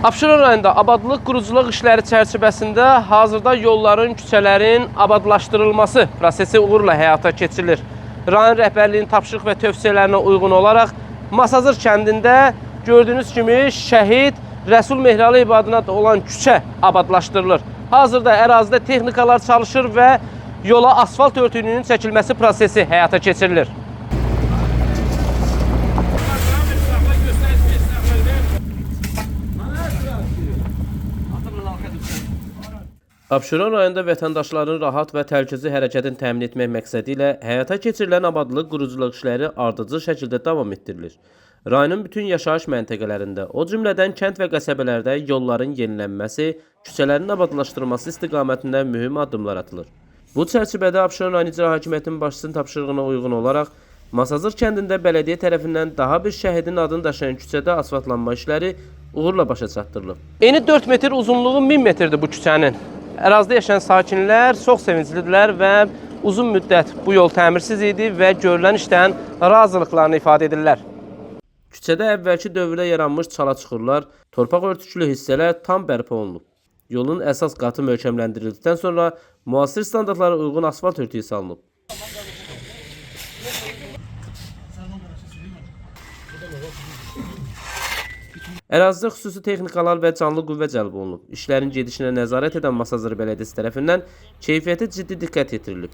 Abşeron rayonunda abadlıq quruculuq işləri çərçivəsində hazırda yolların, küçələrin abadlaşdırılması prosesi uğurla həyata keçirilir. Rayon rəhbərliyinin tapşırıq və tövsiyələrinə uyğun olaraq Masazır kəndində gördüyünüz kimi Şəhid Rəsul Mehralıyev adına olan küçə abadlaşdırılır. Hazırda ərazidə texnikalar çalışır və yola asfalt örtüyünün çəkilməsi prosesi həyata keçirilir. Abşeron rayonunda vətəndaşların rahat və təhlükəsiz hərəkətini təmin etmək məqsədi ilə həyata keçirilən abadlıq quruculuq işləri ardıcıl şəkildə davam etdirilir. Rayonun bütün yaşayış məntəqələrində, o cümlədən kənd və qəsəbələrdə yolların yenilənməsi, küçələrin abadlaşdırılması istiqamətində mühüm addımlar atılır. Bu çərçivədə Abşeron rayon İcra Hakimiyyətinin başçısının tapşırığına uyğun olaraq Masazır kəndində bələdiyyə tərəfindən daha bir şəhidin adını daşıyan küçədə asfaltlanma işləri uğurla başa çatdırılıb. Eni 4 metr, uzunluğu 1000 metrdir bu küçənin. Ərazidə yaşayan sakinlər çox sevinclidirlər və uzun müddət bu yol təmirsiz idi və görülən işdən razılıqlarını ifadə edirlər. Küçədə əvvəlki dövrdə yaranmış çala-çuxurlar, torpaq örtüklü hissələr tam bərpa olunub. Yolun əsas qatı möhkəmləndirildikdən sonra müasir standartlara uyğun asfalt örtüyü salınıb. Ərazidə xüsusi texnikalar və canlı qüvvə cəlb olunub. İşlərin gedişinə nəzarət edən Masazır Bələdiyyəsi tərəfindən keyfiyyətə ciddi diqqət yetirilib.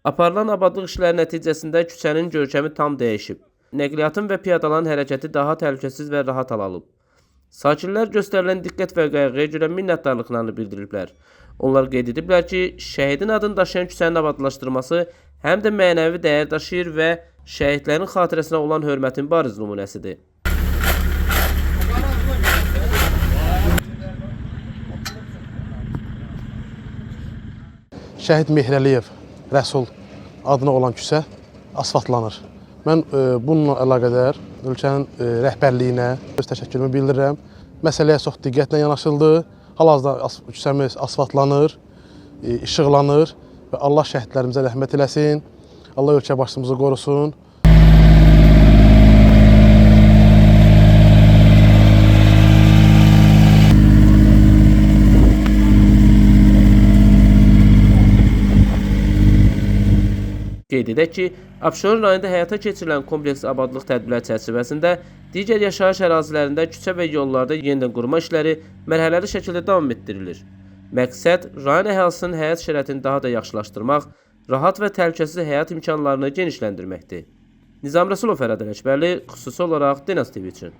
Aparılan abadlıq işləri nəticəsində küçənin görkəmi tam dəyişib. Nəqliyyatın və piyadaların hərəkəti daha təhlükəsiz və rahat hal alıb. Sakinlər göstərilən diqqət və qayğıya görə minnətdarlıqlarını bildiriblər. Onlar qeyd ediblər ki, şəhidin adını daşıyan küçənin abadlaşdırılması həm də mənəvi dəyər daşıyır və şəhidlərin xatirəsinə olan hörmətin bariz nümunəsidir. Şəhid Mehralıyev Rəsul adına olan küçə asfaltlanır. Mən bununla əlaqədar ölkənin rəhbərliyinə öz təşəkkürümü bildirirəm. Məsələyə çox diqqətlə yanaşıldı. Hal-hazırda küçəmiz asfaltlanır, işıqlanır və Allah şəhidlərimizə rəhmət eləsin. Allah ölkə başçımızı qorusun. Qeyd edək ki, Abşeron rayonunda həyata keçirilən kompleks abadlıq tədbirləri çərçivəsində digər yaşayış ərazilərində küçə və yollarda yenidən qurma işləri mərhələli şəkildə davam etdirilir. Məqsəd, rayon əhalisinin həyat şəraitini daha da yaxşılaşdırmaq, rahat və təhlükəsiz həyat imkanlarını genişləndirməkdir. Nizam Rəsulov, Fərad Ələkbərli, xüsusi olaraq Dinas TV üçün.